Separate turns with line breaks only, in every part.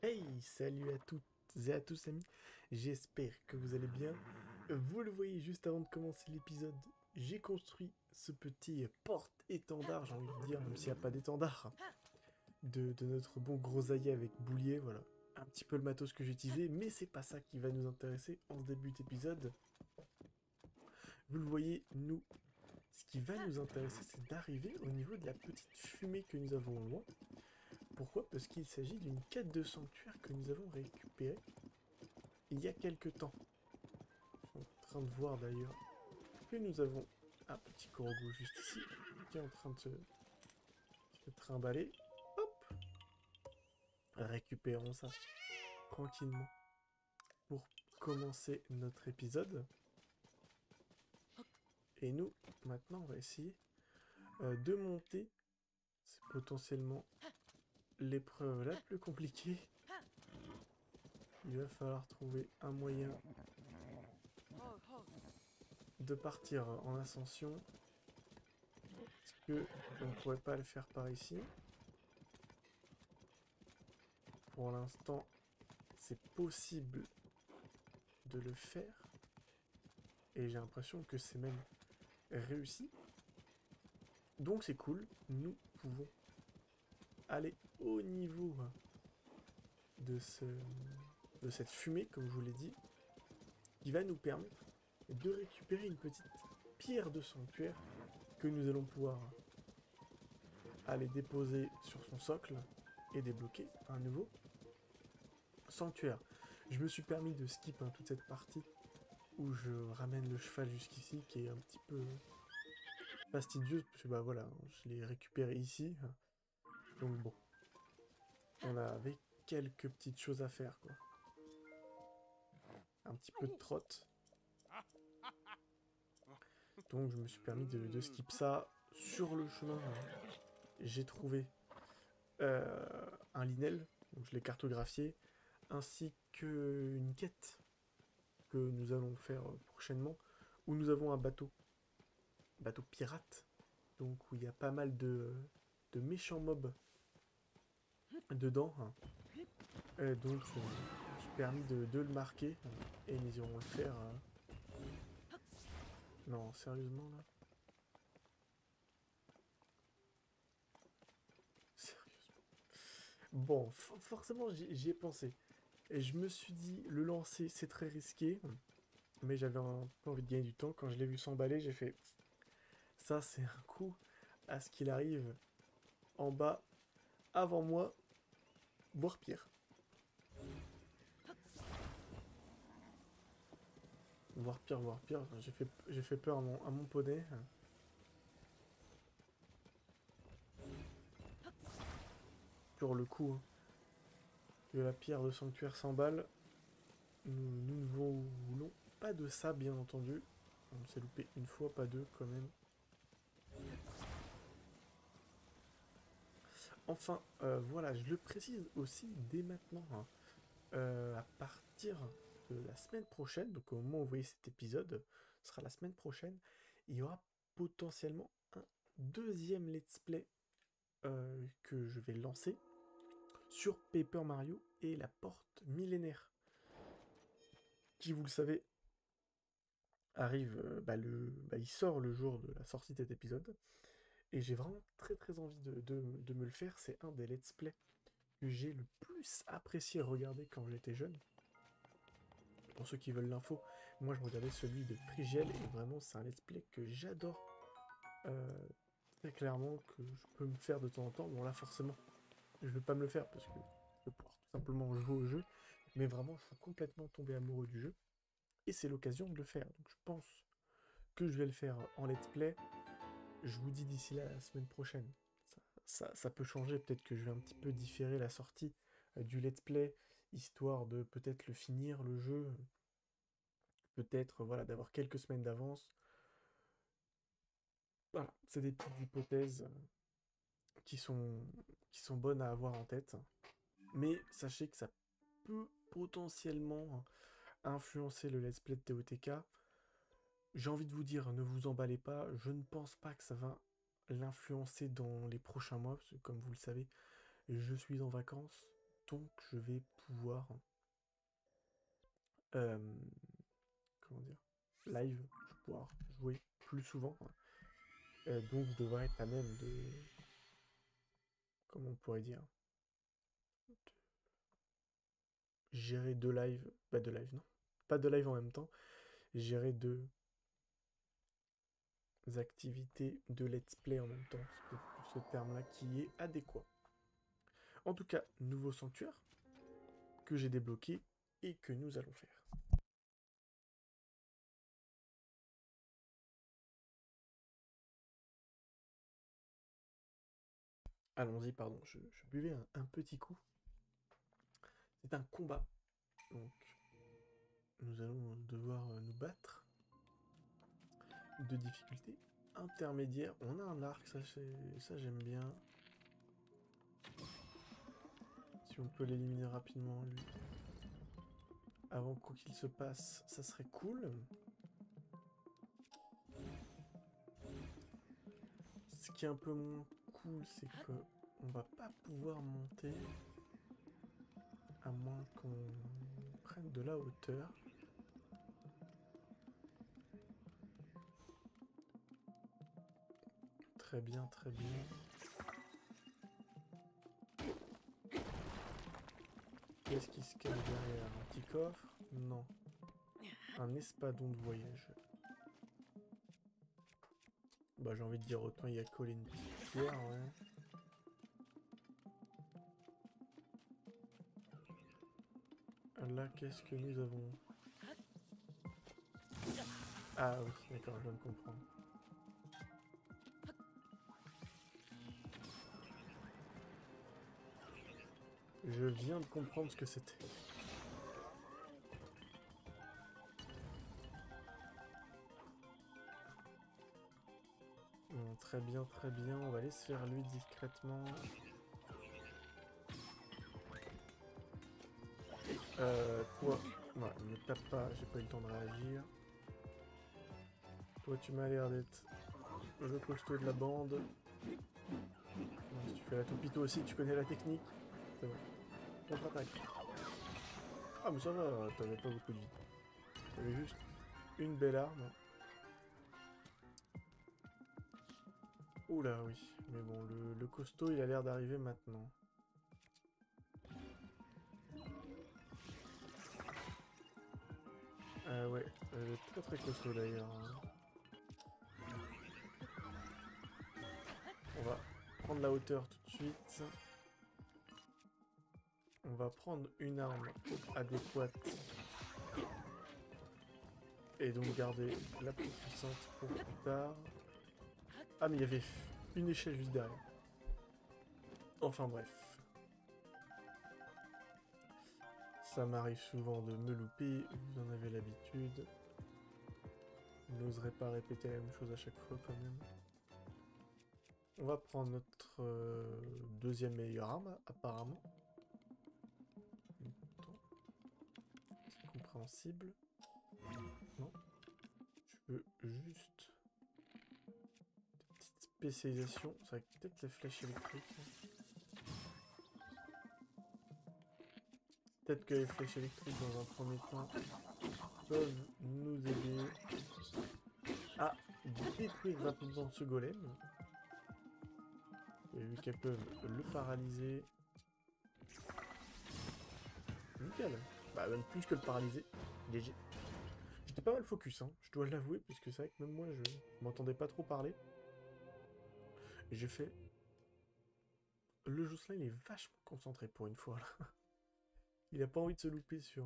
Hey, salut à toutes et à tous amis, j'espère que vous allez bien. Vous le voyez juste avant de commencer l'épisode, j'ai construit ce petit porte-étendard, j'ai envie de dire, même s'il n'y a pas d'étendard, de notre bon grosaillier avec boulier, voilà. Un petit peu le matos que j'ai utilisé, mais c'est pas ça qui va nous intéresser en ce début d'épisode. Vous le voyez, ce qui va nous intéresser, c'est d'arriver au niveau de la petite fumée que nous avons au loin. Pourquoi? Parce qu'il s'agit d'une quête de sanctuaire que nous avons récupérée il y a quelques temps. En train de voir d'ailleurs que nous avons un petit corbeau juste ici qui est en train de se trimballer. Hop, récupérons ça tranquillement pour commencer notre épisode. Et nous, maintenant, on va essayer de monter. C'est potentiellement l'épreuve la plus compliquée. Il va falloir trouver un moyen de partir en ascension. Est-ce que on ne pourrait pas le faire par ici? Pour l'instant, c'est possible de le faire. Et j'ai l'impression que c'est même réussi. Donc c'est cool. Nous pouvons aller au niveau de, ce, de cette fumée, comme je vous l'ai dit, qui va nous permettre de récupérer une petite pierre de sanctuaire que nous allons pouvoir aller déposer sur son socle et débloquer un nouveau sanctuaire. Je me suis permis de skip toute cette partie où je ramène le cheval jusqu'ici, qui est un petit peu fastidieuse, parce que bah voilà, je l'ai récupéré ici. Donc bon, on avait quelques petites choses à faire, quoi. Un petit peu de trotte. Donc je me suis permis de skip ça. Sur le chemin, j'ai trouvé un linel, donc je l'ai cartographié, ainsi qu'une quête que nous allons faire prochainement, où nous avons un bateau pirate, donc où il y a pas mal de méchants mobs dedans. Donc je me suis permis de le marquer, et nous irons le faire. Non, sérieusement là? Sérieusement. Bon, forcément j'y ai pensé. Et je me suis dit, le lancer c'est très risqué, mais j'avais un peu envie de gagner du temps. Quand je l'ai vu s'emballer, j'ai fait, ça c'est un coup à ce qu'il arrive en bas avant moi, voire pire. Voire pire, voire pire. J'ai fait peur à mon poney. Sur le coup, hein, que la pierre de sanctuaire s'emballe, nous ne voulons pas de ça, bien entendu. On s'est loupé une fois, pas deux quand même. Enfin, voilà, je le précise aussi dès maintenant, hein. À partir de la semaine prochaine, donc au moment où vous voyez cet épisode, ce sera la semaine prochaine, il y aura potentiellement un deuxième let's play que je vais lancer sur Paper Mario et la porte millénaire, qui, vous le savez, arrive, il sort le jour de la sortie de cet épisode, et j'ai vraiment très très envie de me le faire. C'est un des let's play que j'ai le plus apprécié regarder quand j'étais jeune. Pour ceux qui veulent l'info, moi je regardais celui de Frigiel, et vraiment c'est un let's play que j'adore euh, très clairement, que je peux me faire de temps en temps. Bon là forcément, je ne vais pas me le faire parce que je vais pouvoir tout simplement jouer au jeu, mais vraiment je suis complètement tombé amoureux du jeu, et c'est l'occasion de le faire. Donc je pense que je vais le faire en let's play. Je vous dis d'ici là, la semaine prochaine. Ça peut changer, peut-être que je vais un petit peu différer la sortie du let's play, histoire de peut-être le finir, le jeu, peut-être voilà, d'avoir quelques semaines d'avance. Voilà, c'est des petites hypothèses qui sont, qui sont bonnes à avoir en tête. Mais sachez que ça peut potentiellement influencer le let's play de TOTK. J'ai envie de vous dire, ne vous emballez pas, je ne pense pas que ça va l'influencer dans les prochains mois, parce que comme vous le savez, je suis en vacances donc je vais pouvoir euh, comment dire, live, je vais pouvoir jouer plus souvent. Donc je devrais être à même de, comment on pourrait dire, gérer deux lives, bah deux lives non, pas deux lives en même temps, gérer deux activités de let's play en même temps, c'est peut-être ce terme-là qui est adéquat. En tout cas, nouveau sanctuaire que j'ai débloqué et que nous allons faire. Allons-y, pardon, je buvais un petit coup. C'est un combat, donc nous allons devoir nous battre. De difficulté intermédiaire. On a un arc, ça j'aime bien. Si on peut l'éliminer rapidement, lui. Avant quoi qu'il se passe, ça serait cool. Ce qui est un peu moins cool, c'est que on va pas pouvoir monter à moins qu'on prenne de la hauteur. Très bien, très bien. Qu'est-ce qui se cache derrière? Un petit coffre? Non. Un espadon de voyage. Bah j'ai envie de dire autant il y a collé une petite pierre, ouais. Là, qu'est-ce que nous avons? Ah oui, d'accord, je viens de comprendre. Je viens de comprendre ce que c'était. Bon, très bien, très bien. On va aller se faire lui discrètement. Toi, ouais, ne tape pas, j'ai pas eu le temps de réagir. Toi, tu m'as l'air d'être le costaud de la bande. Non, si tu fais la toupito aussi, tu connais la technique. C'est bon. Contre-attaque. Ah, mais ça va, t'avais pas beaucoup de vie. T'avais juste une belle arme. Oula, oui. Mais bon, le costaud, il a l'air d'arriver maintenant. Ouais, très très costaud d'ailleurs. On va prendre la hauteur tout de suite. On va prendre une arme adéquate. Et donc garder la plus puissante pour plus tard. Ah mais il y avait une échelle juste derrière. Enfin bref. Ça m'arrive souvent de me louper, vous en avez l'habitude. Je n'oserais pas répéter la même chose à chaque fois quand même. On va prendre notre deuxième meilleure arme, apparemment. C'est compréhensible. Non. Je veux juste... petite spécialisation. Ça va peut-être la flèche électrique. Peut-être que les flèches électriques dans un premier temps peuvent nous aider à détruire rapidement ce golem. Et vu qu'elles peuvent le paralyser. Nickel. Bah même plus que le paralyser. GG. J'étais pas mal focus, hein, je dois l'avouer, puisque c'est vrai que même moi je m'entendais pas trop parler. Et j'ai fait. Le Jocelyn il est vachement concentré pour une fois là. Il a pas envie de se louper sur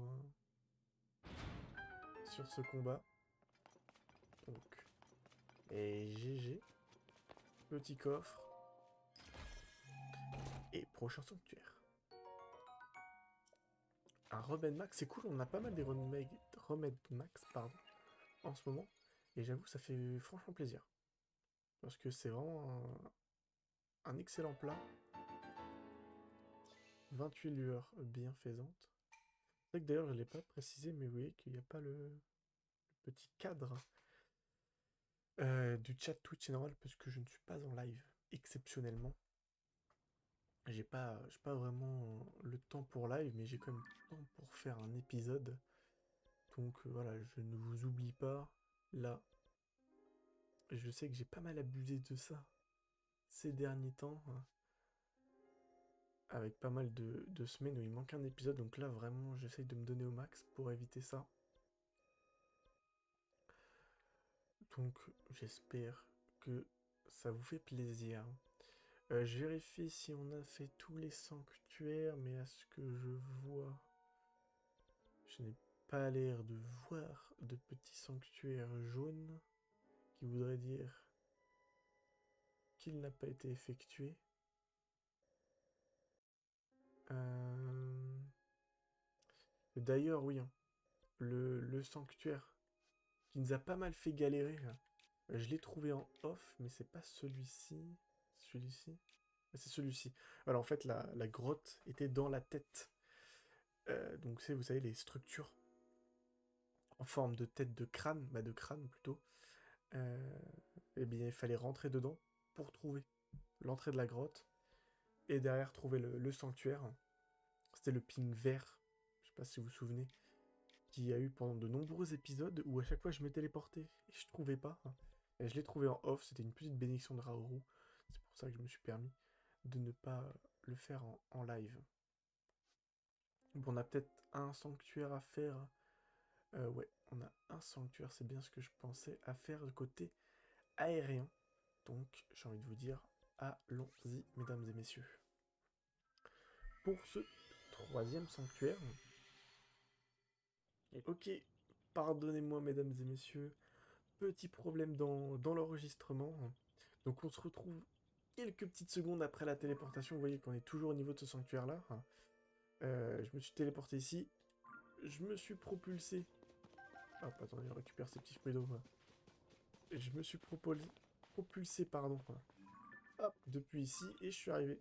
ce combat. Donc. Et GG. Petit coffre. Et prochain sanctuaire. Un remède max, c'est cool, on a pas mal des remèdes max pardon, en ce moment. Et j'avoue, ça fait franchement plaisir. Parce que c'est vraiment un excellent plat. 28 lueurs bienfaisantes. C'est vrai que d'ailleurs, je ne l'ai pas précisé, mais vous voyez qu'il n'y a pas le petit cadre du chat Twitch. C'est normal parce que je ne suis pas en live, exceptionnellement. J'ai pas vraiment le temps pour live, mais j'ai quand même le temps pour faire un épisode. Donc voilà, je ne vous oublie pas. Là, je sais que j'ai pas mal abusé de ça ces derniers temps, hein, avec pas mal de semaines où il manque un épisode. Donc là, vraiment, j'essaye de me donner au max pour éviter ça. Donc j'espère que ça vous fait plaisir. Je vérifie si on a fait tous les sanctuaires, mais à ce que je vois, je n'ai pas l'air de voir de petits sanctuaires jaunes, qui voudrait dire qu'il n'a pas été effectué. Euh, D'ailleurs, oui, hein, le sanctuaire qui nous a pas mal fait galérer, hein, je l'ai trouvé en off, mais c'est pas celui-ci. Celui-ci? C'est celui-ci. Alors en fait, la grotte était dans la tête. Donc c'est, vous savez, les structures en forme de tête de crâne plutôt. Euh, eh bien, il fallait rentrer dedans pour trouver l'entrée de la grotte et derrière trouver le sanctuaire. C'était le ping vert, je sais pas si vous vous souvenez, qu'il y a eu pendant de nombreux épisodes où à chaque fois je me téléportais et je trouvais pas. Et je l'ai trouvé en off, c'était une petite bénédiction de Raoru. C'est pour ça que je me suis permis de ne pas le faire en live. Bon, on a peut-être un sanctuaire à faire. Ouais, on a un sanctuaire, c'est bien ce que je pensais, à faire de côté aérien. Donc, j'ai envie de vous dire, allons-y, mesdames et messieurs. Pour ce troisième sanctuaire, ok, pardonnez-moi, mesdames et messieurs, petit problème dans l'enregistrement. Donc, on se retrouve quelques petites secondes après la téléportation. Vous voyez qu'on est toujours au niveau de ce sanctuaire-là. Je me suis téléporté ici. Je me suis propulsé. Hop, attendez, je récupère ces petits fruits d'eau. Je me suis propulsé, pardon. Hop, depuis ici, et je suis arrivé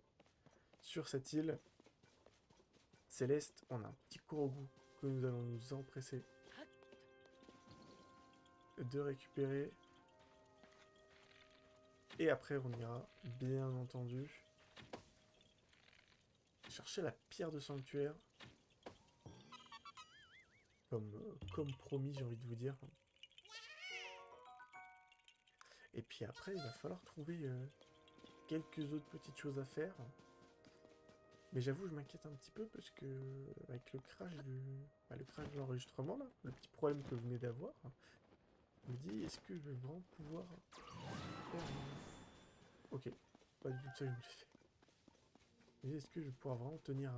sur cette île céleste. On a un petit Kurogu que nous allons nous empresser de récupérer. Et après, on ira, bien entendu, chercher la pierre de sanctuaire. Comme promis, j'ai envie de vous dire. Et puis après, il va falloir trouver quelques autres petites choses à faire. Mais j'avoue, je m'inquiète un petit peu parce que avec le crash de l'enregistrement, là, le petit problème que vous venez d'avoir, je me dis, est-ce que je vais vraiment pouvoir faire Ok, pas du tout ça que je voulais faire. Je me dis, est-ce que je vais pouvoir vraiment tenir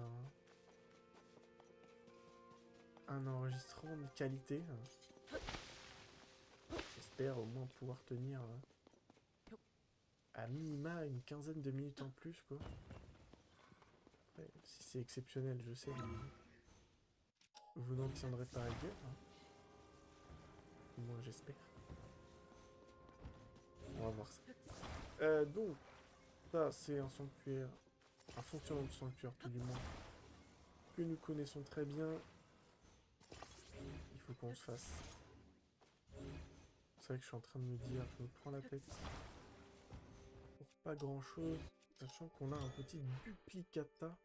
un enregistrement de qualité? J'espère au moins pouvoir tenir à minima une quinzaine de minutes en plus, quoi. Après, si c'est exceptionnel, je sais, mais vous n'en tiendrez pas rigueur. Moi, j'espère. On va voir ça. Donc, ça, c'est un sanctuaire, un fonctionnement de sanctuaire, tout du moins, que nous connaissons très bien. Il faut qu'on se fasse. C'est vrai que je suis en train de me dire, je me prends la tête pour pas grand chose, sachant qu'on a un petit duplicata.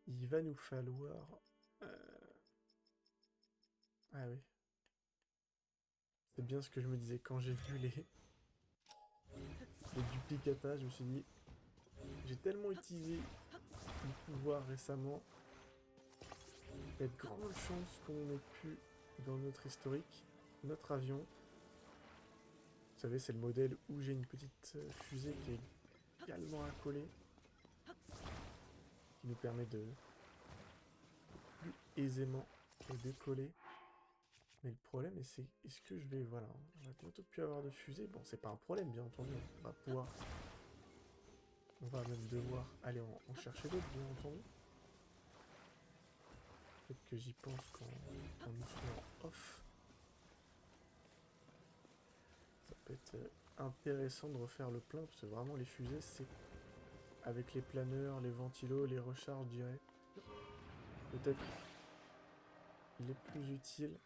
Il va nous falloir. Ah oui. C'est bien ce que je me disais quand j'ai vu les duplicata. Je me suis dit, j'ai tellement utilisé le pouvoir récemment. Il y a de grandes chances qu'on ait pu, dans notre historique, notre avion. Vous savez, c'est le modèle où j'ai une petite fusée qui est également accolée, qui nous permet de plus aisément décoller. Mais le problème, c'est est-ce que je vais... Voilà, on va bientôt plus avoir de fusée. Bon, c'est pas un problème, bien entendu. On va pouvoir... On va même devoir aller en chercher d'autres, bien entendu. Peut-être que j'y pense quand nous serons en off. Ça peut être intéressant de refaire le plein, parce que vraiment, les fusées, c'est... Avec les planeurs, les ventilos, les recharges, je dirais. Peut-être les plus utiles.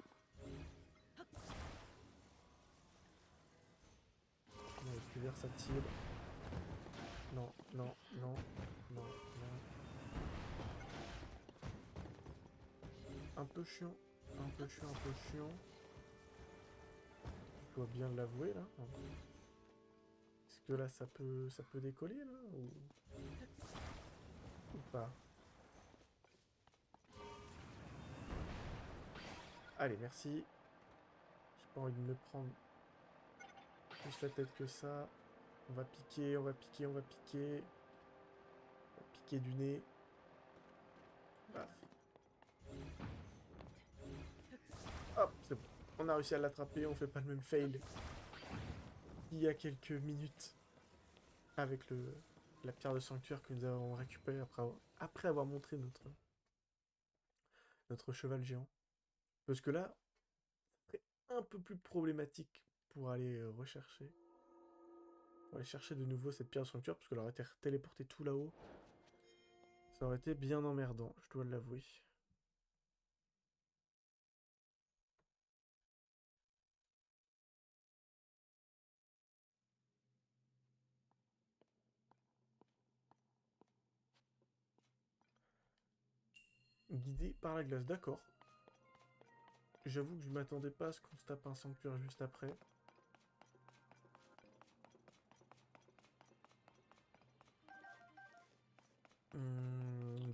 On est plus versatile. non, non, non, non, non. Un peu chiant, un peu chiant, un peu chiant. Je dois bien l'avouer là. Est-ce que là ça peut décoller là ou pas? Allez, merci. J'ai pas envie de me prendre plus la tête que ça. On va piquer, on va piquer, on va piquer. On va piquer du nez. Paf. Hop, c'est bon. On a réussi à l'attraper, on fait pas le même fail il y a quelques minutes avec la pierre de sanctuaire que nous avons récupérée après avoir montré notre cheval géant. Parce que là, c'est un peu plus problématique pour aller rechercher. Pour aller chercher de nouveau cette pierre de sanctuaire, parce qu'elle aurait été téléportée tout là-haut. Ça aurait été bien emmerdant, je dois l'avouer. Guidé par la glace, d'accord. J'avoue que je m'attendais pas à ce qu'on se tape un sanctuaire juste après.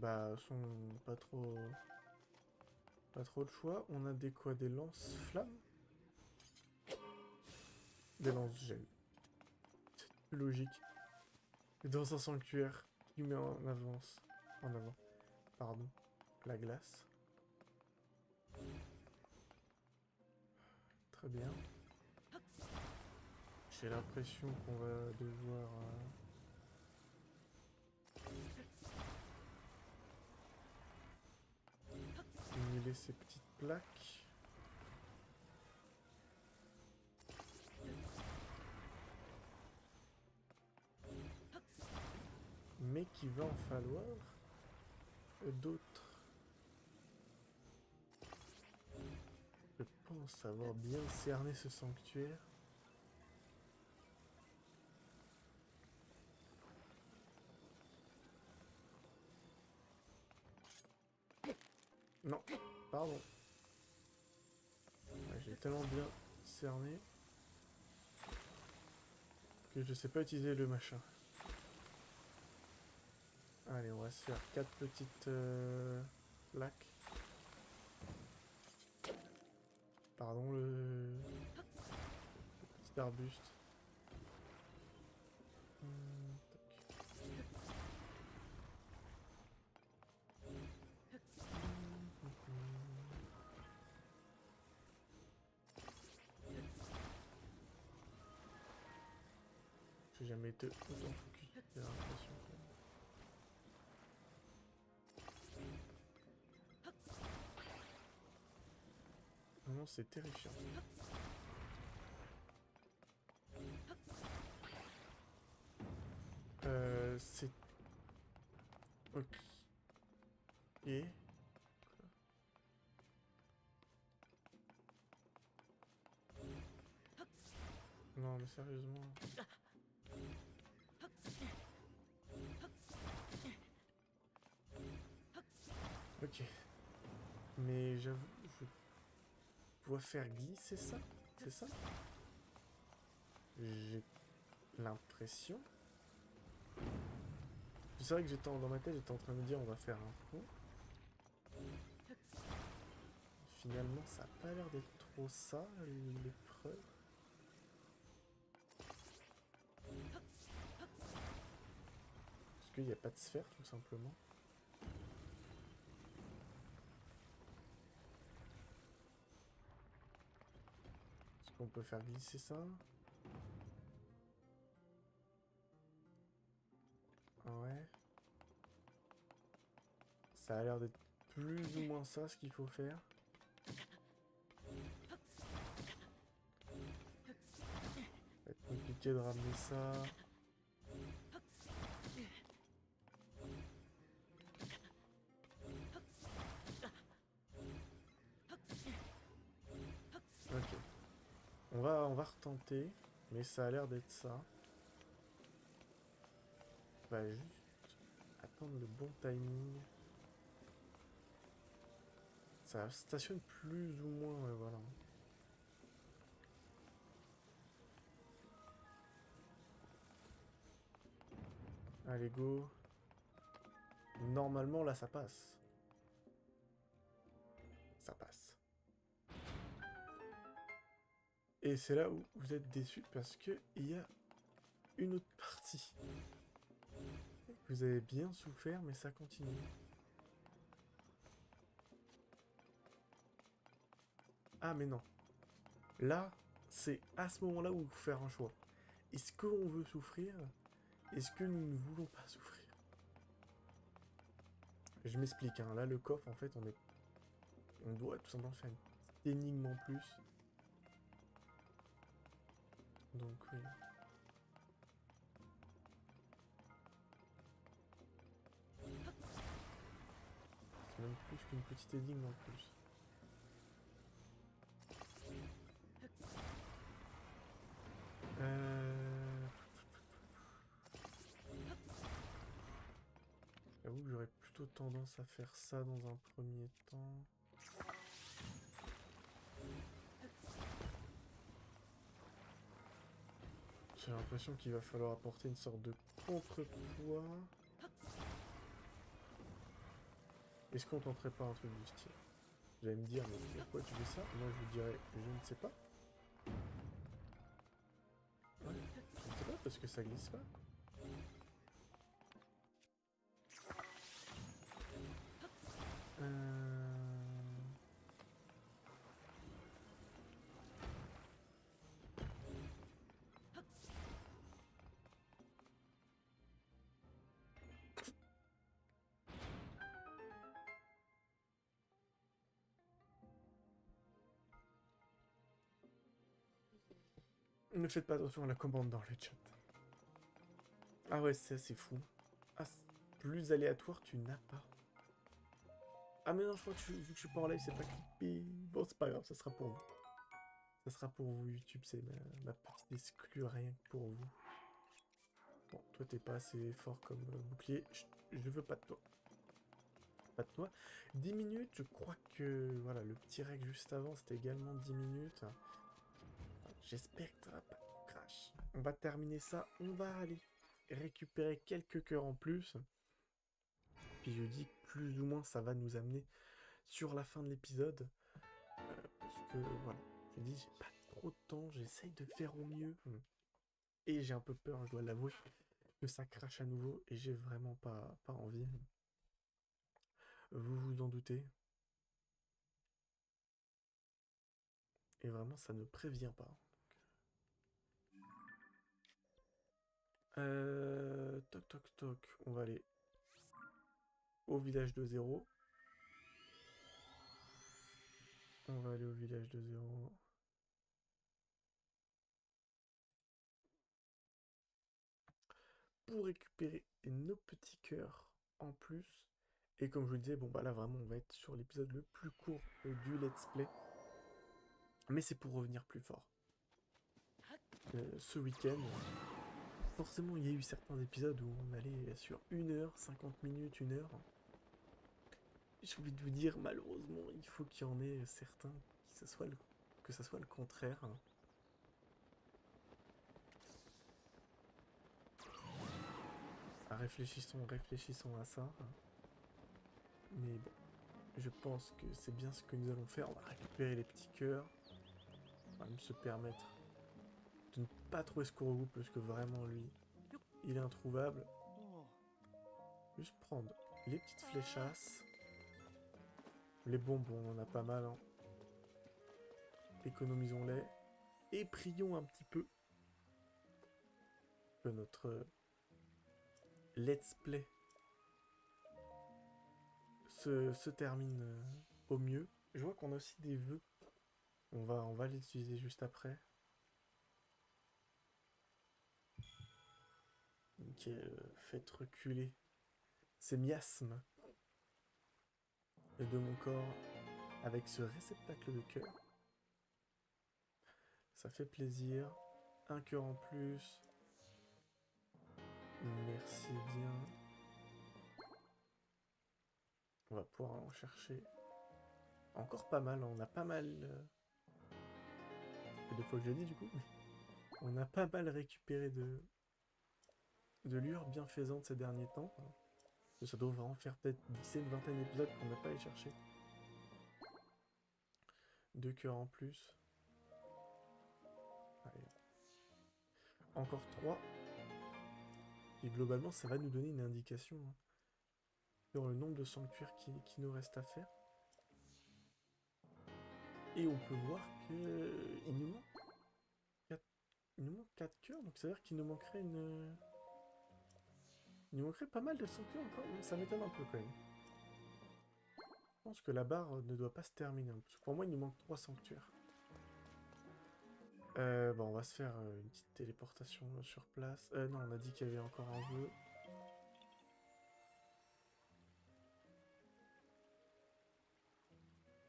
Bah, sont pas trop de choix. On a des quoi? Des lance-flammes? Des lance-gel. C'est logique. Dans un sanctuaire qui met en avance. En avant. Pardon. La glace. Très bien. J'ai l'impression qu'on va devoir simuler ces petites plaques. Mais qu'il va en falloir d'autres. Je pense avoir bien cerné ce sanctuaire. Non, pardon. Ouais, j'ai tellement bien cerné que je sais pas utiliser le machin. Allez, on va se faire 4 petites plaques. Pardon, le petit arbuste. J'ai jamais été autant focus, j'ai l'impression. Non, c'est terrifiant. C'est... Ok. Non, mais sérieusement... Ok. Mais j'avoue, je dois faire glisser ça? C'est ça? J'ai l'impression... C'est vrai que dans ma tête, j'étais en train de me dire on va faire un pont. Finalement, ça a pas l'air d'être trop ça, l'épreuve. Parce qu'il n'y a pas de sphère, tout simplement. Est-ce qu'on peut faire glisser ça? Ouais. Ça a l'air d'être plus ou moins ça ce qu'il faut faire. Ça va être compliqué de ramener ça. Ok. On va retenter, mais ça a l'air d'être ça. On va juste attendre le bon timing. Ça stationne plus ou moins, ouais, voilà. Allez, go. Normalement, là, ça passe. Ça passe. Et c'est là où vous êtes déçus parce que il y a une autre partie. Vous avez bien souffert, mais ça continue. Ah, mais non. Là, c'est à ce moment-là où il faut faire un choix. Est-ce qu'on veut souffrir? Est-ce que nous ne voulons pas souffrir? Je m'explique, hein. Là, le coffre, en fait, on doit tout simplement faire une petite énigme en plus. Donc, oui. C'est même plus qu'une petite énigme en plus. J'avoue que j'aurais plutôt tendance à faire ça dans un premier temps. J'ai l'impression qu'il va falloir apporter une sorte de contrepoids. Est-ce qu'on tenterait pas un truc du style? Vous allez me dire, mais pourquoi tu fais ça? Moi je vous dirais, je ne sais pas. Ouais, je ne sais pas parce que ça glisse pas. Ne faites pas attention à la commande dans le chat. Ah ouais, c'est fou. Ah, plus aléatoire, tu n'as pas. Ah mais non, je crois que vu que je suis pas en live, c'est pas clippé. Bon, c'est pas grave, ça sera pour vous. Ça sera pour vous, YouTube, c'est ma petite exclue rien que pour vous. Bon, toi t'es pas assez fort comme bouclier, je veux pas de toi. Pas de toi. 10 minutes, je crois que voilà, le petit règle juste avant, c'était également 10 minutes. J'espère que ça va pas crash. On va terminer ça, on va aller récupérer quelques cœurs en plus. Puis je dis que plus ou moins ça va nous amener sur la fin de l'épisode. Parce que voilà, je dis j'ai pas trop de temps, j'essaye de faire au mieux. Et j'ai un peu peur, je dois l'avouer, que ça crache à nouveau et j'ai vraiment pas envie. Vous vous en doutez. Et vraiment ça ne prévient pas. Toc toc toc, on va aller au village de 0. On va aller au village de 0. Pour récupérer nos petits cœurs en plus. Et comme je vous le disais, bon bah là vraiment on va être sur l'épisode le plus court du let's play. Mais c'est pour revenir plus fort. Ce week-end, forcément il y a eu certains épisodes où on allait sur 1 heure, 50 minutes, 1 heure. J'ai envie de vous dire, malheureusement, il faut qu'il y en ait certains que ça soit le contraire. Réfléchissons à ça. Mais bon, je pense que c'est bien ce que nous allons faire. On va récupérer les petits cœurs. On va même se permettre de ne pas trop escourger parce que vraiment lui, il est introuvable. Juste prendre les petites fléchasses. Les bonbons, on en a pas mal. Hein. Économisons-les. Et prions un petit peu que notre let's play se termine au mieux. Je vois qu'on a aussi des vœux. On va les utiliser juste après. Nickel, faites reculer ces miasmes de mon corps avec ce réceptacle de cœur. Ça fait plaisir. Un cœur en plus. Merci bien. On va pouvoir en chercher encore pas mal. On a pas mal... Ça fait 2 fois que je l'ai dit du coup. On a pas mal récupéré de lueurs bienfaisantes ces derniers temps. Ça doit vraiment faire peut-être 10 une vingtaine d'épisodes qu'on n'a pas allé chercher. 2 cœurs en plus. Allez. Encore 3. Et globalement, ça va nous donner une indication sur le nombre de sanctuaires qui nous reste à faire. Et on peut voir que il nous manque 4, il nous manque 4 cœurs, donc ça veut dire qu'il nous manquerait une... Il nous manquerait pas mal de sanctuaires encore, ça m'étonne un peu quand même. Je pense que la barre ne doit pas se terminer, parce que pour moi il nous manque 3 sanctuaires. Bon, on va se faire une petite téléportation sur place. Non, on a dit qu'il y avait encore un vœu.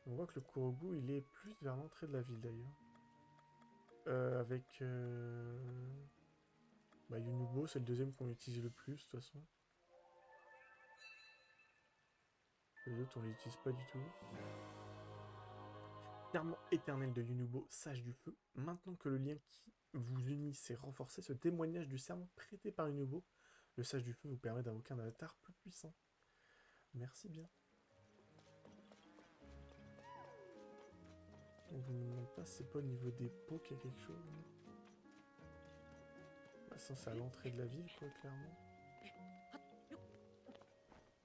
On voit que le Kurogu, il est plus vers l'entrée de la ville d'ailleurs. Avec... Bah, Yunubo, c'est le deuxième qu'on utilise le plus, de toute façon. Les autres, on les utilise pas du tout. Serment éternel de Yunubo, sage du feu. Maintenant que le lien qui vous unit s'est renforcé, ce témoignage du serment prêté par Yunubo, le sage du feu vous permet d'invoquer un avatar plus puissant. Merci bien. On vous demande pas si c'est pas au niveau des pots qu'il y a quelque chose. Bah, ça, c'est à l'entrée de la ville, quoi, clairement.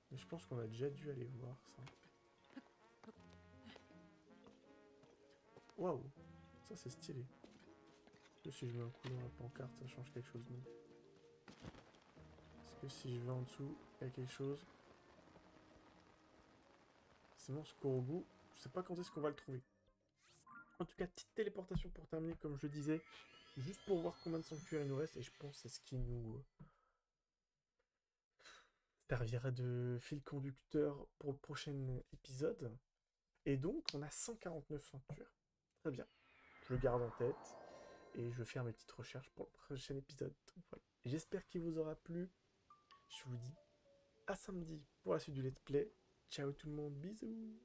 Mais je pense qu'on a déjà dû aller voir ça. Waouh, ça c'est stylé. Si je mets un coup dans la pancarte, ça change quelque chose, non? Est-ce que si je vais en dessous, il y a quelque chose? Sinon, ce Kurogu, je sais pas quand est-ce qu'on va le trouver. En tout cas, petite téléportation pour terminer, comme je le disais, juste pour voir combien de sanctuaires il nous reste, et je pense que c'est ce qui nous servira de fil conducteur pour le prochain épisode. Et donc, on a 149 sanctuaires. Très bien. Je le garde en tête, et je vais faire mes petites recherches pour le prochain épisode. Voilà. J'espère qu'il vous aura plu. Je vous dis à samedi pour la suite du let's play. Ciao tout le monde, bisous.